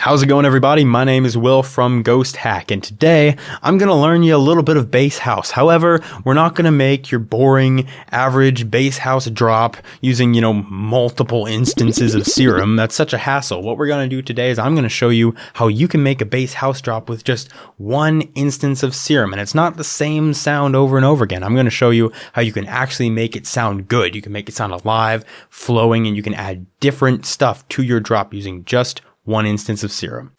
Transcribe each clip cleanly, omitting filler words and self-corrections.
How's it going, everybody? My name is Will from Ghost Hack, and today I'm going to learn you a little bit of Bass House. However, we're not going to make your boring, average Bass House drop using, multiple instances of Serum. That's such a hassle. What we're going to do today is I'm going to show you how you can make a Bass House drop with just one instance of Serum, and it's not the same sound over and over again. I'm going to show you how you can actually make it sound good. You can make it sound alive, flowing, and you can add different stuff to your drop using just one instance of Serum.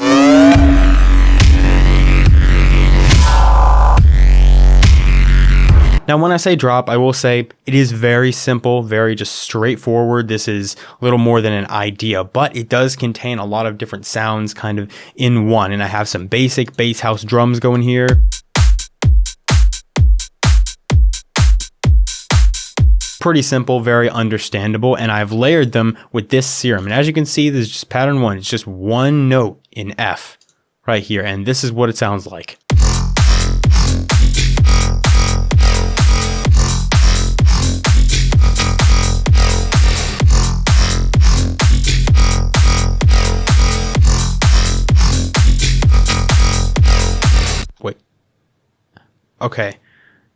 Now, when I say drop, I will say it is very simple, very just straightforward. This is a little more than an idea, but it does contain a lot of different sounds kind of in one. And I have some basic Bass House drums going here. Pretty simple, very understandable, and I've layered them with this Serum. And as you can see, there's just pattern one. It's just one note in F right here, and this is what it sounds like. Wait. Okay.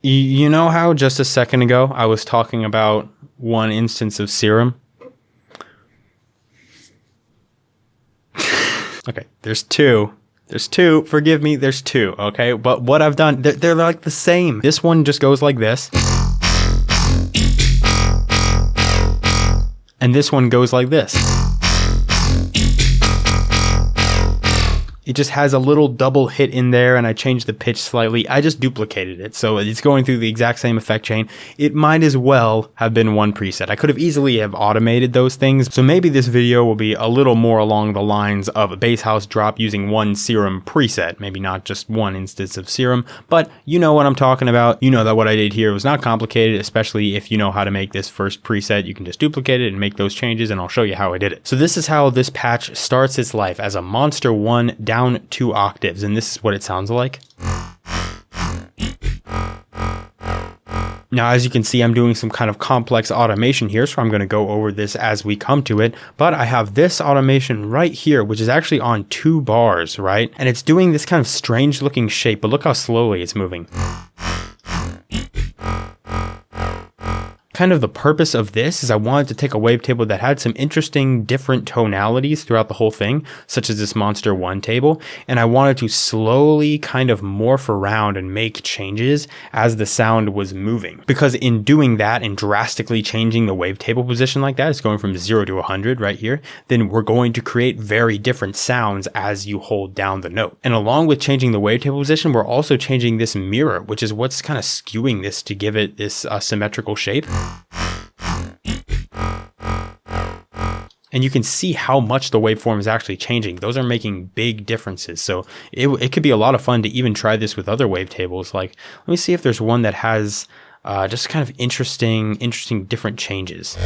You know how just a second ago I was talking about one instance of Serum? Okay, there's two. There's two. Forgive me, there's two, okay? But what I've done, they're like the same. This one just goes like this. And this one goes like this. It just has a little double hit in there, and I changed the pitch slightly. I just duplicated it, so it's going through the exact same effect chain. It might as well have been one preset. I could have easily have automated those things, so maybe this video will be a little more along the lines of a Bass House drop using one Serum preset, maybe not just one instance of Serum, but you know what I'm talking about. You know that what I did here was not complicated, especially if you know how to make this first preset. You can just duplicate it and make those changes, and I'll show you how I did it. So this is how this patch starts its life, as a Monster 1 down 2 octaves, and this is what it sounds like. Now, as you can see, I'm doing some kind of complex automation here, so I'm going to go over this as we come to it. But I have this automation right here, which is actually on 2 bars, right? And it's doing this kind of strange looking shape, but look how slowly it's moving. Kind of the purpose of this is I wanted to take a wavetable that had some interesting different tonalities throughout the whole thing, such as this Monster 1 table, and I wanted to slowly kind of morph around and make changes as the sound was moving. Because in doing that and drastically changing the wavetable position like that, it's going from 0 to 100 right here, then we're going to create very different sounds as you hold down the note. And along with changing the wavetable position, we're also changing this mirror, which is what's kind of skewing this to give it this symmetrical shape. And you can see how much the waveform is actually changing. Those are making big differences. So it could be a lot of fun to even try this with other wavetables. Like, let me see if there's one that has just kind of interesting different changes.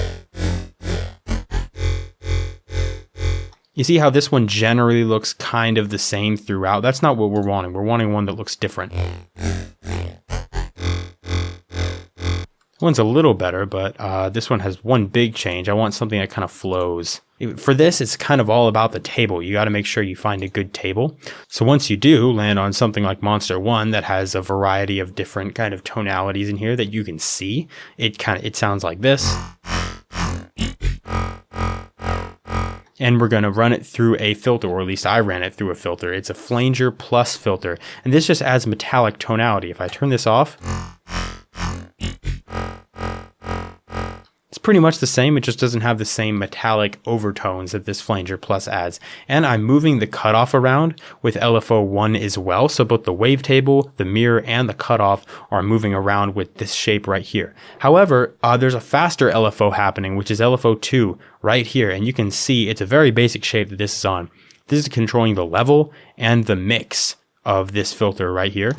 You see how this one generally looks kind of the same throughout? That's not what we're wanting. We're wanting one that looks different. One's a little better, but this one has one big change. I want something that kind of flows. For this, it's kind of all about the table. You got to make sure you find a good table. So once you do land on something like Monster 1 that has a variety of different kind of tonalities in here that you can see, it sounds like this. And we're going to run it through a filter, or at least I ran it through a filter. It's a flanger plus filter, and this just adds metallic tonality. If I turn this off, pretty much the same, it just doesn't have the same metallic overtones that this flanger plus adds. And I'm moving the cutoff around with LFO 1 as well, so both the wavetable, the mirror, and the cutoff are moving around with this shape right here. However, there's a faster LFO happening, which is LFO 2 right here, and you can see it's a very basic shape that this is on. This is controlling the level and the mix of this filter right here.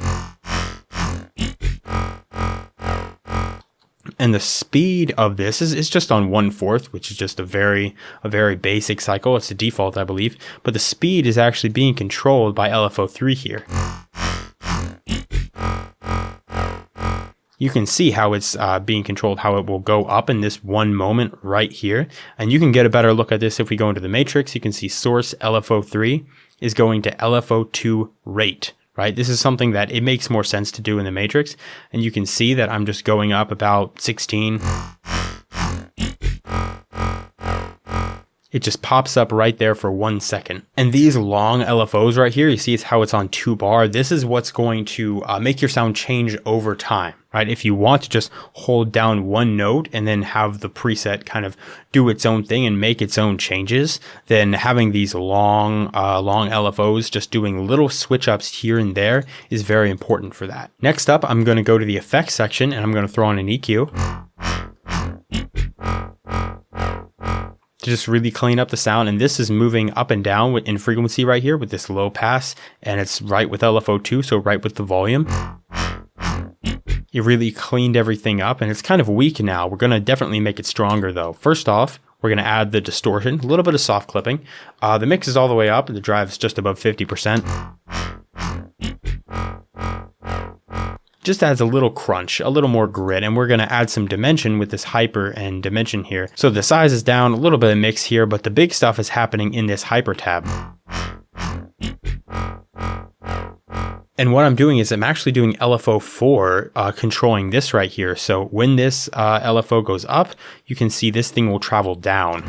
And the speed of this is just on 1/4, which is just a very basic cycle. It's the default, I believe. But the speed is actually being controlled by LFO 3 here. You can see how it's being controlled, how it will go up in this one moment right here. And you can get a better look at this if we go into the matrix. You can see source LFO 3 is going to LFO2 rate, right? This is something that it makes more sense to do in the Matrix. And you can see that I'm just going up about 16. It just pops up right there for 1 second. And these long LFOs right here, you see it's how it's on 2 bar. This is what's going to make your sound change over time, right? If you want to just hold down one note and then have the preset kind of do its own thing and make its own changes, then having these long LFOs just doing little switch ups here and there is very important for that. Next up, I'm going to go to the effects section and I'm going to throw on an EQ to just really clean up the sound. And this is moving up and down in frequency right here with this low pass, and it's right with LFO2, so right with the volume. It really cleaned everything up, and it's kind of weak now. We're going to definitely make it stronger though. First off, we're going to add the distortion, a little bit of soft clipping. The mix is all the way up, and the drive's just above 50%. Just adds a little crunch, a little more grit, and we're going to add some dimension with this hyper and dimension here. So the size is down, a little bit of mix here, but the big stuff is happening in this hyper tab. And what I'm doing is I'm actually doing LFO4 controlling this right here. So when this LFO goes up, you can see this thing will travel down.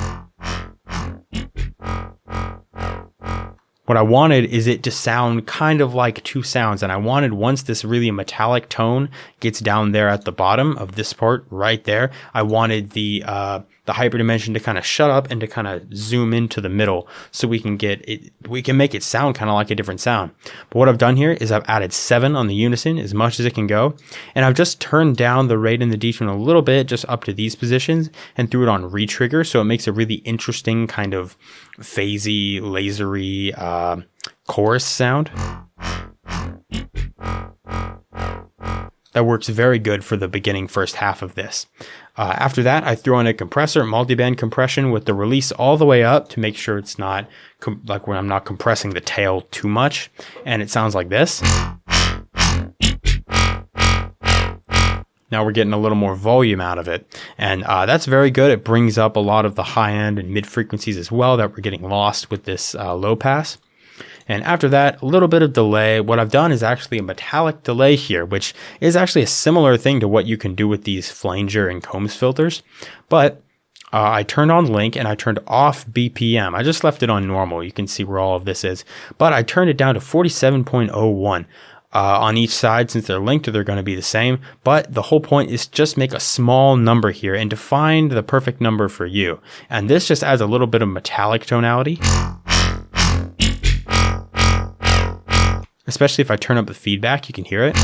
What I wanted is it to sound kind of like 2 sounds, and I wanted, once this really metallic tone gets down there at the bottom of this part right there, I wanted the hyperdimension to kind of shut up and to kind of zoom into the middle, so we can get it, we can make it sound kind of like a different sound. But what I've done here is I've added 7 on the unison, as much as it can go, and I've just turned down the rate and the detune a little bit, just up to these positions, and threw it on retrigger, so it makes a really interesting kind of phasey, lasery chorus sound. That works very good for the beginning first half of this. After that, I threw on a Compressor.Multiband-compression with the release all the way up to make sure it's not like when I'm not compressing the tail too much. And it sounds like this. Now we're getting a little more volume out of it. And that's very good. It brings up a lot of the high end and mid frequencies as well that we're getting lost with this low pass. And after that, a little bit of delay. What I've done is actually a metallic delay here, which is actually a similar thing to what you can do with these flanger and Combs filters. But I turned on link and I turned off BPM. I just left it on normal. You can see where all of this is. But I turned it down to 47.01 on each side. Since they're linked, they're going to be the same. But the whole point is just make a small number here and to find the perfect number for you. And this just adds a little bit of metallic tonality. Especially if I turn up the feedback, you can hear it.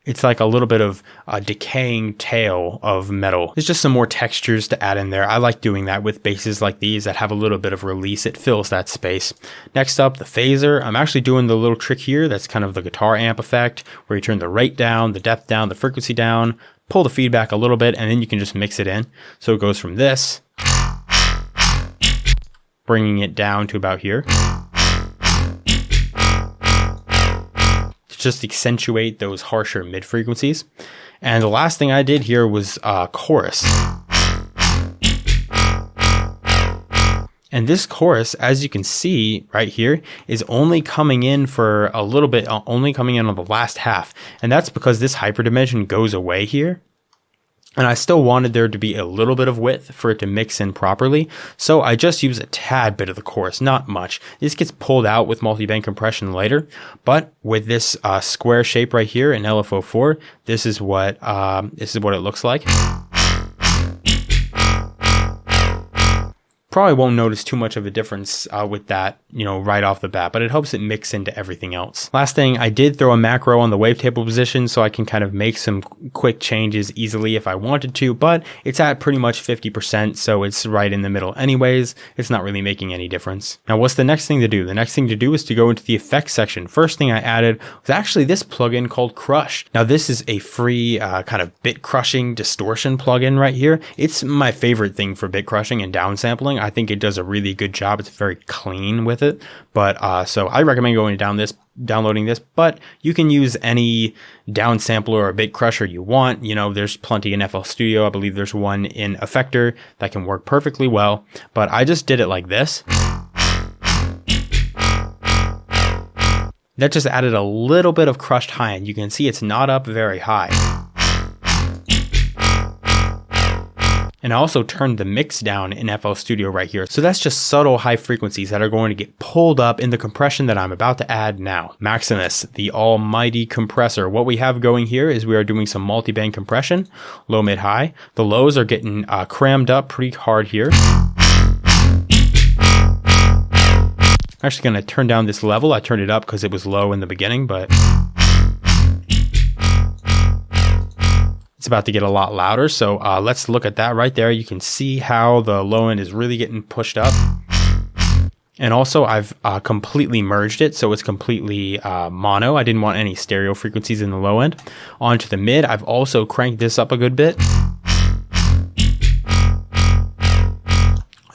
It's like a little bit of a decaying tail of metal. There's just some more textures to add in there. I like doing that with basses like these that have a little bit of release. It fills that space. Next up, the phaser. I'm actually doing the little trick here. That's kind of the guitar amp effect, where you turn the rate down, the depth down, the frequency down, pull the feedback a little bit, and then you can just mix it in. So it goes from this, bringing it down to about here, to just accentuate those harsher mid frequencies. And the last thing I did here was chorus. And this chorus, as you can see right here, is only coming in for a little bit, only coming in on the last half. And that's because this hyperdimension goes away here. And I still wanted there to be a little bit of width for it to mix in properly. So I just use a tad bit of the chorus, not much. This gets pulled out with multi-band compression later. But with this square shape right here in LFO4, this is what it looks like. Probably won't notice too much of a difference with that, right off the bat, but it helps it mix into everything else. Last thing, I did throw a macro on the wavetable position so I can kind of make some quick changes easily if I wanted to, but it's at pretty much 50%, so it's right in the middle anyways. It's not really making any difference. Now, what's the next thing to do? The next thing to do is to go into the effects section. First thing I added was actually this plugin called Crush. Now, this is a free kind of bit crushing distortion plugin right here. It's my favorite thing for bit crushing and downsampling. I think it does a really good job. It's very clean with it. But so I recommend downloading this, but you can use any downsampler or bit crusher you want. You know, there's plenty in FL Studio. I believe there's one in Effector that can work perfectly well, but I just did it like this. That just added a little bit of crushed high end. You can see it's not up very high. And I also turned the mix down in FL Studio right here. So that's just subtle high frequencies that are going to get pulled up in the compression that I'm about to add now. Maximus, the almighty compressor. What we have going here is we are doing some multi-band compression, low, mid, high. The lows are getting crammed up pretty hard here. I'm actually going to turn down this level. I turned it up because it was low in the beginning, but it's about to get a lot louder. So let's look at that right there. You can see how the low end is really getting pushed up. And also I've completely merged it, so it's completely mono. I didn't want any stereo frequencies in the low end. Onto the mid, I've also cranked this up a good bit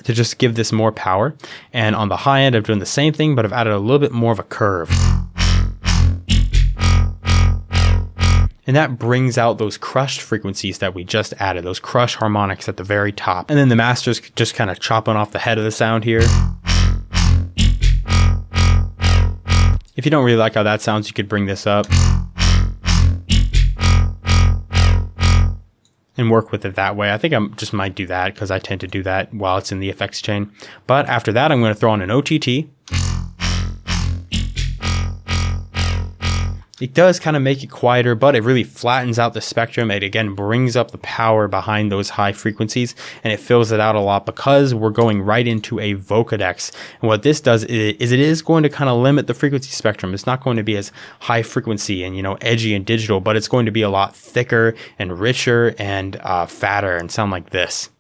to just give this more power. And on the high end, I've done the same thing, but I've added a little bit more of a curve. And that brings out those crushed frequencies that we just added, those crushed harmonics at the very top. And then the master's just kind of chopping off the head of the sound here. If you don't really like how that sounds, you could bring this up and work with it that way. I think I just might do that because I tend to do that while it's in the effects chain. But after that, I'm going to throw on an OTT. It does kind of make it quieter, but it really flattens out the spectrum. It again brings up the power behind those high frequencies, and it fills it out a lot because we're going right into a Vocodex. And what this does is it is going to kind of limit the frequency spectrum. It's not going to be as high frequency and, you know, edgy and digital, but it's going to be a lot thicker and richer and fatter and sound like this.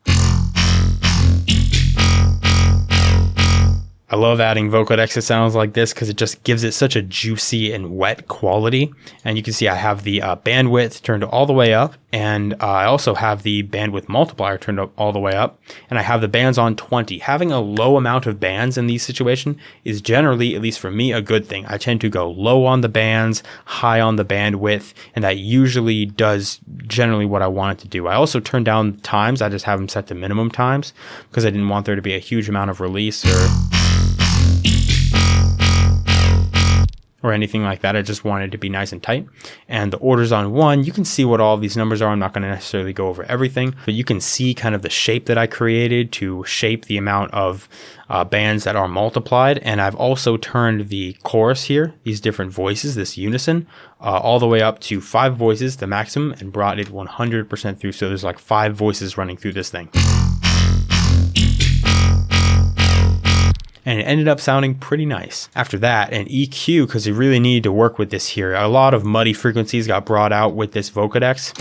I love adding Vocodex to sounds like this because it just gives it such a juicy and wet quality. And you can see I have the bandwidth turned all the way up, and I also have the bandwidth multiplier turned up all the way up, and I have the bands on 20. Having a low amount of bands in these situations is generally, at least for me, a good thing. I tend to go low on the bands, high on the bandwidth, and that usually does generally what I want it to do. I also turn down times. I just have them set to minimum times because I didn't want there to be a huge amount of release or anything like that. I just wanted it to be nice and tight. And the orders on 1, you can see what all of these numbers are. I'm not going to necessarily go over everything, but you can see kind of the shape that I created to shape the amount of bands that are multiplied. And I've also turned the chorus here, these different voices, this unison, all the way up to 5 voices, the maximum, and brought it 100% through. So there's like 5 voices running through this thing. And it ended up sounding pretty nice. After that, an EQ, because you really needed to work with this here. A lot of muddy frequencies got brought out with this Vocodex.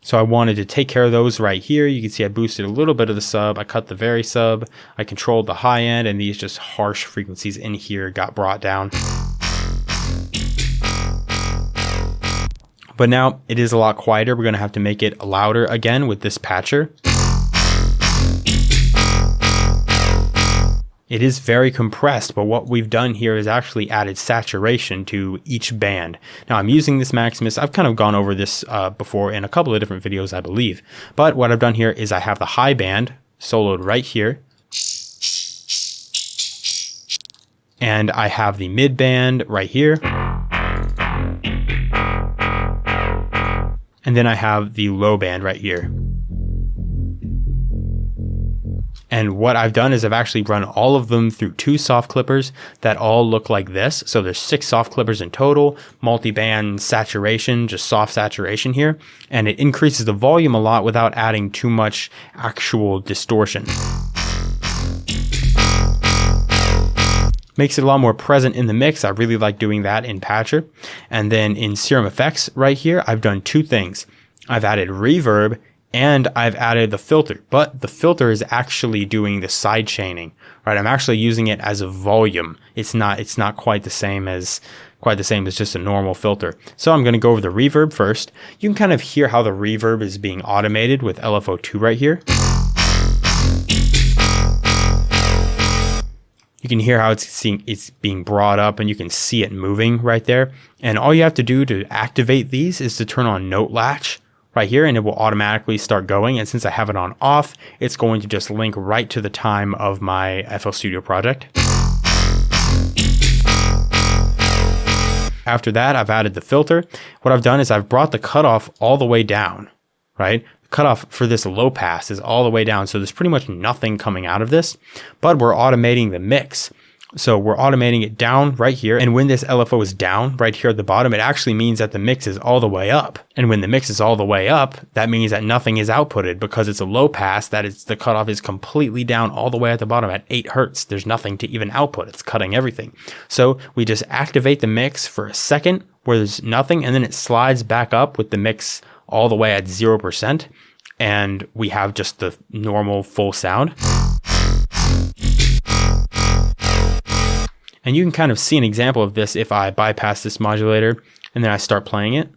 So I wanted to take care of those right here. You can see I boosted a little bit of the sub. I cut the very sub. I controlled the high end, and these just harsh frequencies in here got brought down. But now it is a lot quieter. We're going to have to make it louder again with this patcher. It is very compressed, but what we've done here is actually added saturation to each band. Now I'm using this Maximus. I've kind of gone over this before in a couple of different videos, I believe. But what I've done here is I have the high band soloed right here. And I have the mid band right here. And then I have the low band right here. And what I've done is I've actually run all of them through 2 soft clippers that all look like this. So there's 6 soft clippers in total, multi-band saturation, just soft saturation here. And it increases the volume a lot without adding too much actual distortion. Makes it a lot more present in the mix. I really like doing that in Patcher. And then in Serum Effects right here, I've done 2 things. I've added reverb and I've added the filter, but the filter is actually doing the side chaining, right? I'm actually using it as a volume. It's not quite the same as quite the same as just a normal filter. So I'm going to go over the reverb first. You can kind of hear how the reverb is being automated with LFO2 right here. You can hear how it's being brought up, and you can see it moving right there. And all you have to do to activate these is to turn on note latch right here, and it will automatically start going. And since I have it on off, it's going to just link right to the time of my FL Studio project. After that, I've added the filter. What I've done is I've brought the cutoff all the way down, right? The cutoff for this low pass is all the way down, so there's pretty much nothing coming out of this, but we're automating the mix. So we're automating it down right here. And when this LFO is down right here at the bottom, it actually means that the mix is all the way up. And when the mix is all the way up, that means that nothing is outputted because it's a low pass. That is, the cutoff is completely down all the way at the bottom at 8 Hertz. There's nothing to even output. It's cutting everything. So we just activate the mix for a second where there's nothing, and then it slides back up with the mix all the way at 0%. And we have just the normal full sound. And you can kind of see an example of this if I bypass this modulator and then I start playing it.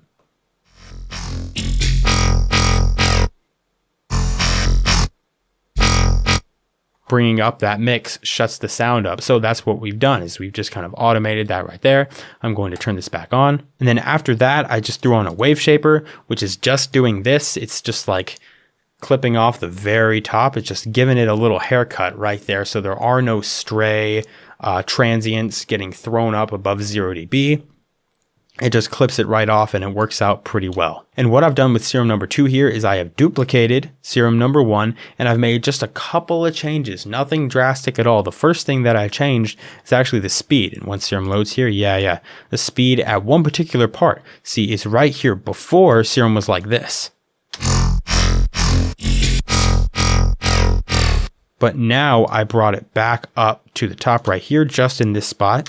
Bringing up that mix shuts the sound up. So that's what we've done, is we've just kind of automated that right there. I'm going to turn this back on. And then after that, I just threw on a WaveShaper, which is just doing this. It's just like clipping off the very top. It's just giving it a little haircut right there. So there are no stray transients getting thrown up above 0 dB. It just clips it right off, and it works out pretty well. And what I've done with Serum number 2 here is I have duplicated Serum number 1, and I've made just a couple of changes, nothing drastic at all. The first thing that I changed is actually the speed. And once Serum loads here, the speed at one particular part. See, it's right here. Before, Serum was like this. But now I brought it back up to the top right here, just in this spot.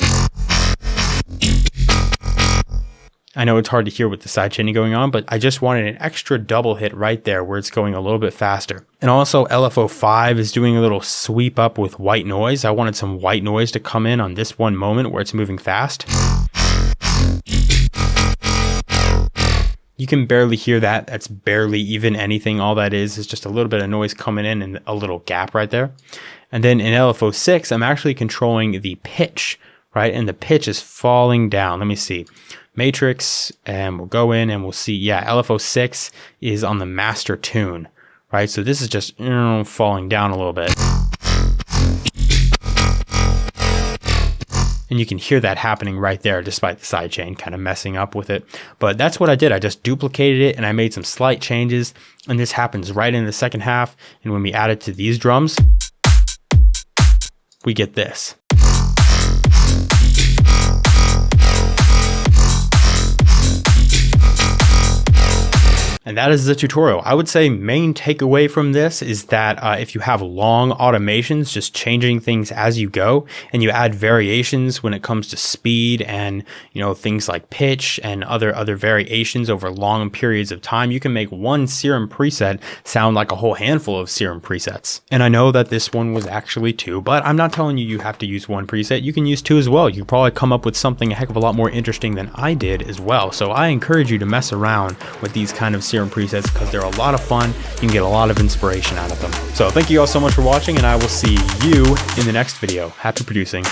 I know it's hard to hear with the sidechaining going on, but I just wanted an extra double hit right there where it's going a little bit faster. And also LFO5 is doing a little sweep up with white noise. I wanted some white noise to come in on this one moment where it's moving fast. You can barely hear that. That's barely even anything. All that is just a little bit of noise coming in and a little gap right there. And then in LFO6, I'm actually controlling the pitch, right? And the pitch is falling down. Let me see. Matrix, and we'll go in and we'll see, LFO6 is on the master tune, right? So this is just falling down a little bit. And you can hear that happening right there, despite the sidechain kind of messing up with it. But that's what I did. I just duplicated it and I made some slight changes. And this happens right in the second half. And when we add it to these drums, we get this. And that is the tutorial. I would say main takeaway from this is that if you have long automations, just changing things as you go, and you add variations when it comes to speed and things like pitch and other variations over long periods of time, you can make one Serum preset sound like a whole handful of Serum presets. And I know that this one was actually 2, but I'm not telling you you have to use one preset. You can use 2 as well. You probably come up with something a heck of a lot more interesting than I did as well. So I encourage you to mess around with these kind of Serum presets because they're a lot of fun. You can get a lot of inspiration out of them. So thank you all so much for watching, and I will see you in the next video. Happy producing.